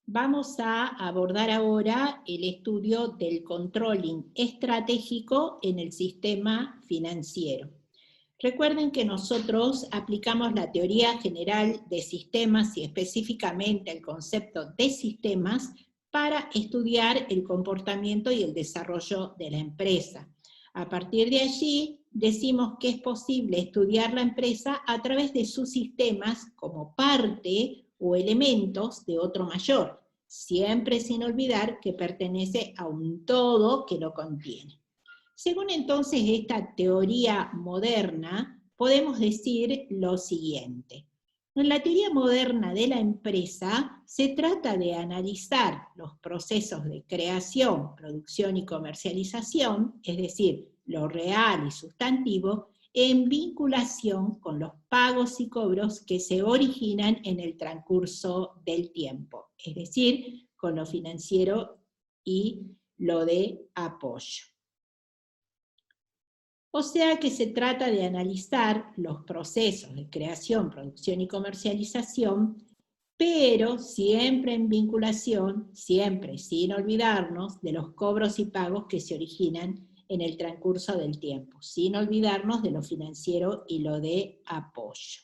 Vamos a abordar ahora el estudio del controlling estratégico en el sistema financiero. Recuerden que nosotros aplicamos la teoría general de sistemas y específicamente el concepto de sistemas para estudiar el comportamiento y el desarrollo de la empresa. A partir de allí, decimos que es posible estudiar la empresa a través de sus sistemas como parte o elementos de otro mayor, siempre sin olvidar que pertenece a un todo que lo contiene. Según entonces esta teoría moderna, podemos decir lo siguiente. En la teoría moderna de la empresa se trata de analizar los procesos de creación, producción y comercialización, es decir, lo real y sustantivo, en vinculación con los pagos y cobros que se originan en el transcurso del tiempo, es decir, con lo financiero y lo de apoyo. O sea que se trata de analizar los procesos de creación, producción y comercialización, pero siempre en vinculación, siempre sin olvidarnos de los cobros y pagos que se originan en el transcurso del tiempo, sin olvidarnos de lo financiero y lo de apoyo.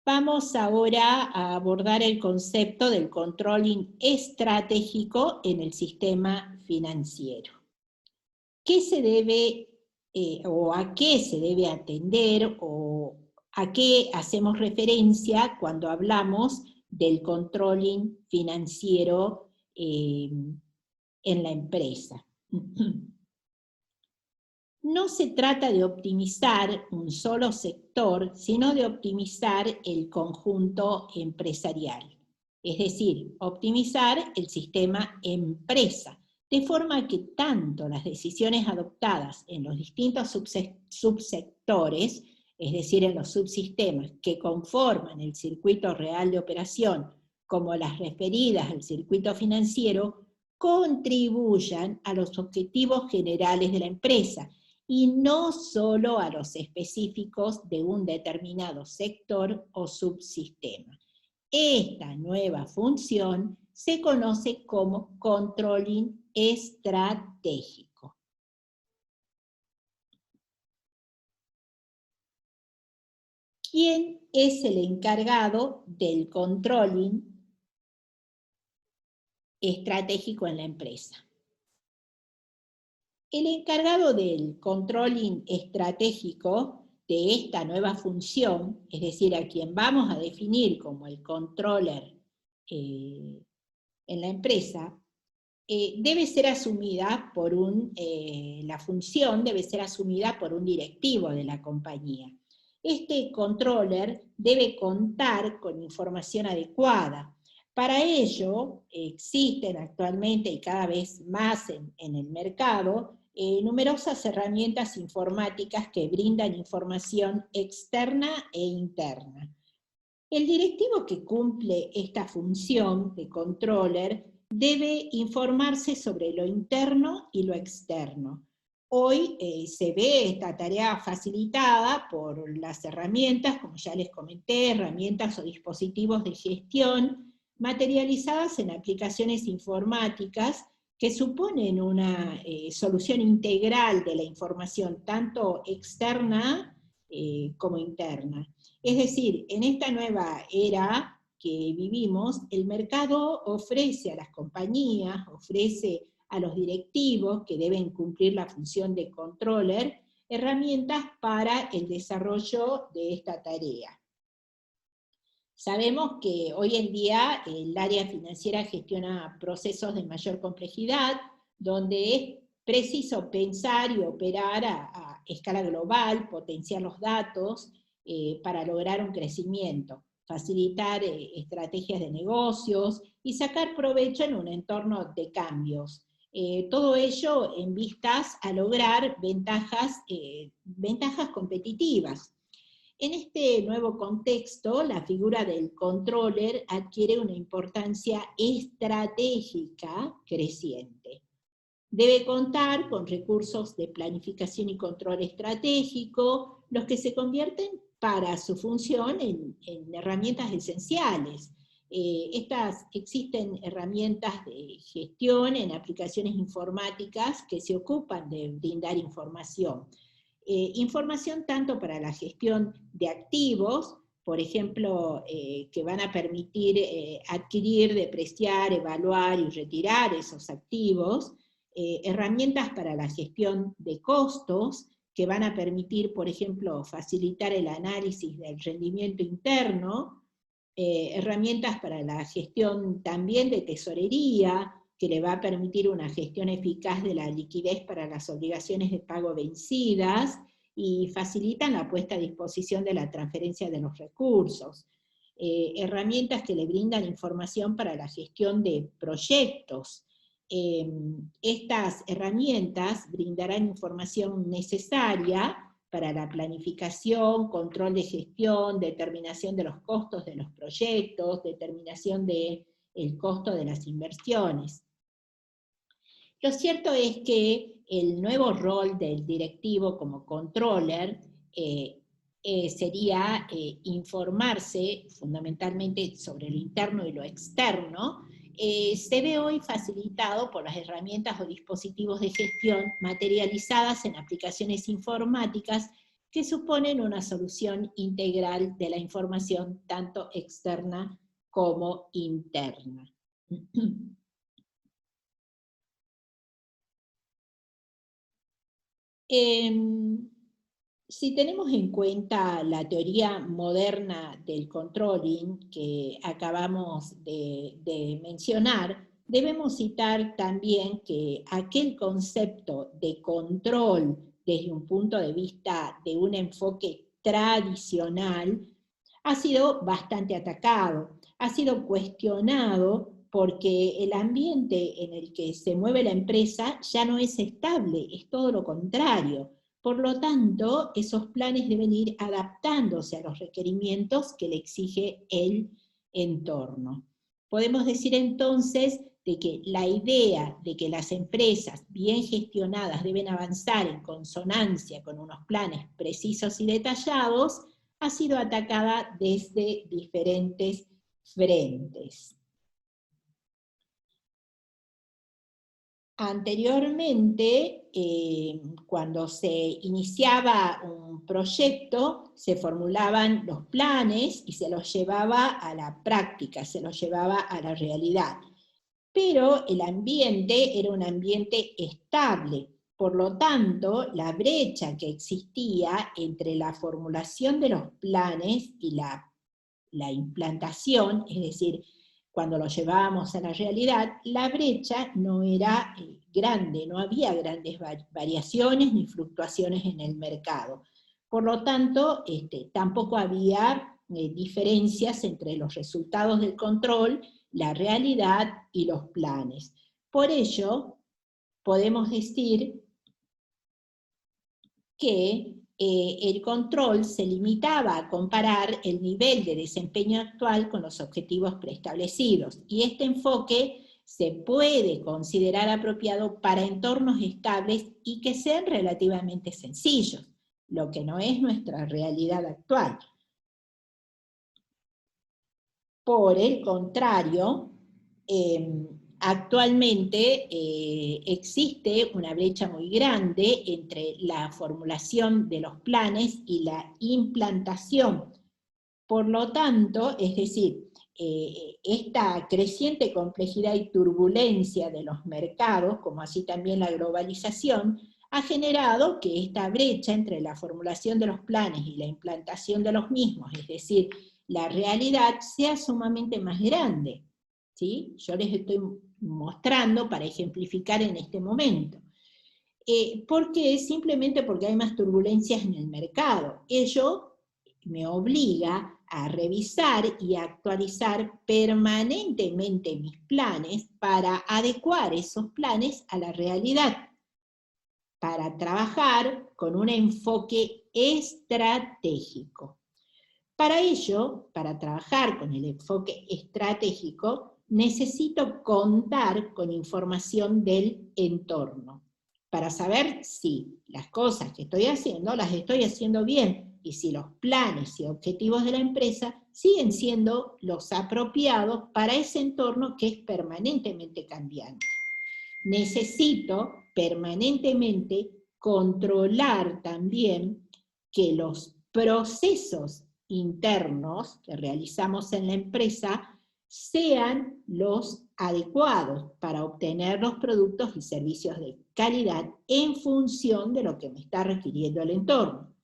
Vamos ahora a abordar el concepto del controlling estratégico en el sistema financiero. ¿Qué se debe o a qué se debe atender o a qué hacemos referencia cuando hablamos del controlling financiero en la empresa? No se trata de optimizar un solo sector, sino de optimizar el conjunto empresarial. Es decir, optimizar el sistema empresa, de forma que tanto las decisiones adoptadas en los distintos subsectores, es decir, en los subsistemas que conforman el circuito real de operación, como las referidas al circuito financiero, contribuyan a los objetivos generales de la empresa, y no solo a los específicos de un determinado sector o subsistema. Esta nueva función se conoce como controlling estratégico. ¿Quién es el encargado del controlling estratégico en la empresa? El encargado del controlling estratégico de esta nueva función, es decir, a quien vamos a definir como el controller en la empresa, debe ser asumida por la función debe ser asumida por un directivo de la compañía. Este controller debe contar con información adecuada. Para ello existen actualmente y cada vez más en el mercado numerosas herramientas informáticas que brindan información externa e interna. El directivo que cumple esta función de controller debe informarse sobre lo interno y lo externo. Hoy se ve esta tarea facilitada por las herramientas, como ya les comenté, herramientas o dispositivos de gestión materializadas en aplicaciones informáticas que suponen una solución integral de la información, tanto externa como interna. Es decir, en esta nueva era que vivimos, el mercado ofrece a las compañías, ofrece a los directivos que deben cumplir la función de controller, herramientas para el desarrollo de esta tarea. Sabemos que hoy en día el área financiera gestiona procesos de mayor complejidad, donde es preciso pensar y operar a escala global, potenciar los datos para lograr un crecimiento, facilitar estrategias de negocios y sacar provecho en un entorno de cambios. Todo ello en vistas a lograr ventajas competitivas. En este nuevo contexto, la figura del controller adquiere una importancia estratégica creciente. Debe contar con recursos de planificación y control estratégico, los que se convierten para su función en herramientas esenciales. Existen herramientas de gestión en aplicaciones informáticas que se ocupan de brindar información. Información tanto para la gestión de activos, por ejemplo, que van a permitir adquirir, depreciar, evaluar y retirar esos activos, herramientas para la gestión de costos, que van a permitir, por ejemplo, facilitar el análisis del rendimiento interno, herramientas para la gestión también de tesorería, que le va a permitir una gestión eficaz de la liquidez para las obligaciones de pago vencidas, y facilitan la puesta a disposición de la transferencia de los recursos. Herramientas que le brindan información para la gestión de proyectos. Estas herramientas brindarán información necesaria para la planificación, control de gestión, determinación de los costos de los proyectos, determinación del costo de las inversiones. Lo cierto es que el nuevo rol del directivo como controller sería informarse fundamentalmente sobre lo interno y lo externo. Se ve hoy facilitado por las herramientas o dispositivos de gestión materializadas en aplicaciones informáticas que suponen una solución integral de la información tanto externa como interna. Si tenemos en cuenta la teoría moderna del controlling que acabamos de mencionar, debemos citar también que aquel concepto de control desde un punto de vista de un enfoque tradicional ha sido bastante atacado, ha sido cuestionado porque el ambiente en el que se mueve la empresa ya no es estable, es todo lo contrario. Por lo tanto, esos planes deben ir adaptándose a los requerimientos que le exige el entorno. Podemos decir entonces de que la idea de que las empresas bien gestionadas deben avanzar en consonancia con unos planes precisos y detallados ha sido atacada desde diferentes frentes. Anteriormente, cuando se iniciaba un proyecto, se formulaban los planes y se los llevaba a la práctica, se los llevaba a la realidad. Pero el ambiente era un ambiente estable, por lo tanto, la brecha que existía entre la formulación de los planes y la implantación, es decir, cuando lo llevábamos a la realidad, la brecha no era grande, no había grandes variaciones ni fluctuaciones en el mercado. Por lo tanto, tampoco había diferencias entre los resultados del control, la realidad y los planes. Por ello, podemos decir que el control se limitaba a comparar el nivel de desempeño actual con los objetivos preestablecidos, y este enfoque se puede considerar apropiado para entornos estables y que sean relativamente sencillos, lo que no es nuestra realidad actual. Por el contrario, actualmente existe una brecha muy grande entre la formulación de los planes y la implantación. Por lo tanto, es decir, esta creciente complejidad y turbulencia de los mercados, como así también la globalización, ha generado que esta brecha entre la formulación de los planes y la implantación de los mismos, es decir, la realidad, sea sumamente más grande. ¿Sí? Yo les estoy mostrando para ejemplificar en este momento. ¿Por qué? Simplemente porque hay más turbulencias en el mercado. Ello me obliga a revisar y actualizar permanentemente mis planes para adecuar esos planes a la realidad, para trabajar con un enfoque estratégico. Para ello, para trabajar con el enfoque estratégico, necesito contar con información del entorno, para saber si las cosas que estoy haciendo, las estoy haciendo bien, y si los planes y objetivos de la empresa siguen siendo los apropiados para ese entorno que es permanentemente cambiante. Necesito permanentemente controlar también que los procesos internos que realizamos en la empresa sean los adecuados para obtener los productos y servicios de calidad en función de lo que me está requiriendo el entorno.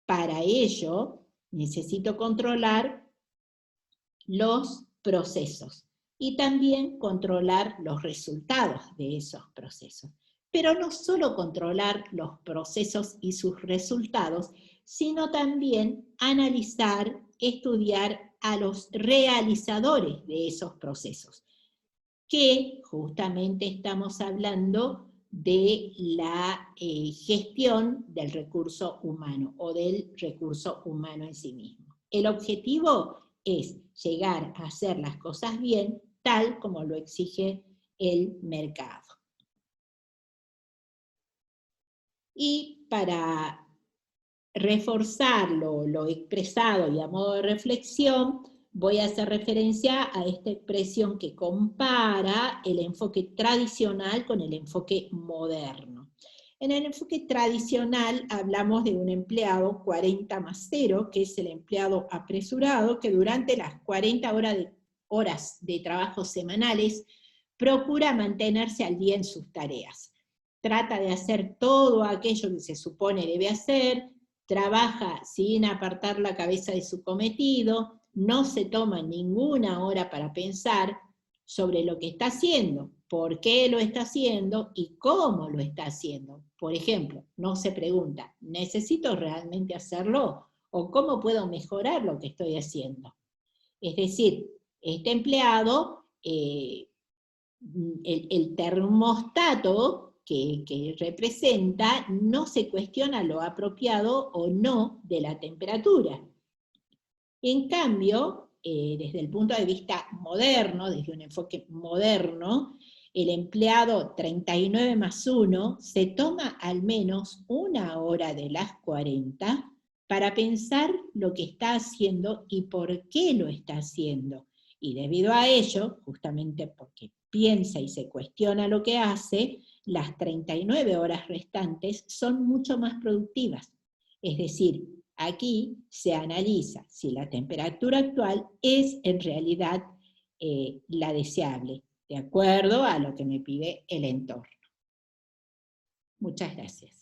Para ello, necesito controlar los procesos y también controlar los resultados de esos procesos. Pero no solo controlar los procesos y sus resultados, sino también analizar, estudiar a los realizadores de esos procesos, que justamente estamos hablando de la gestión del recurso humano o del recurso humano en sí mismo. El objetivo es llegar a hacer las cosas bien tal como lo exige el mercado. Y para reforzar lo expresado y a modo de reflexión, voy a hacer referencia a esta expresión que compara el enfoque tradicional con el enfoque moderno. En el enfoque tradicional hablamos de un empleado 40+0, que es el empleado apresurado, que durante las 40 horas de trabajo semanales procura mantenerse al día en sus tareas. Trata de hacer todo aquello que se supone debe hacer, trabaja sin apartar la cabeza de su cometido, no se toma ninguna hora para pensar sobre lo que está haciendo, por qué lo está haciendo y cómo lo está haciendo. Por ejemplo, no se pregunta, ¿necesito realmente hacerlo? ¿O cómo puedo mejorar lo que estoy haciendo? Es decir, este empleado, el termostato que representa no se cuestiona lo apropiado o no de la temperatura. En cambio, desde el punto de vista moderno, desde un enfoque moderno, el empleado 39+1 se toma al menos 1 hora de las 40 para pensar lo que está haciendo y por qué lo está haciendo. Y debido a ello, justamente porque piensa y se cuestiona lo que hace, las 39 horas restantes son mucho más productivas. Es decir, aquí se analiza si la temperatura actual es en realidad la deseable, de acuerdo a lo que me pide el entorno. Muchas gracias.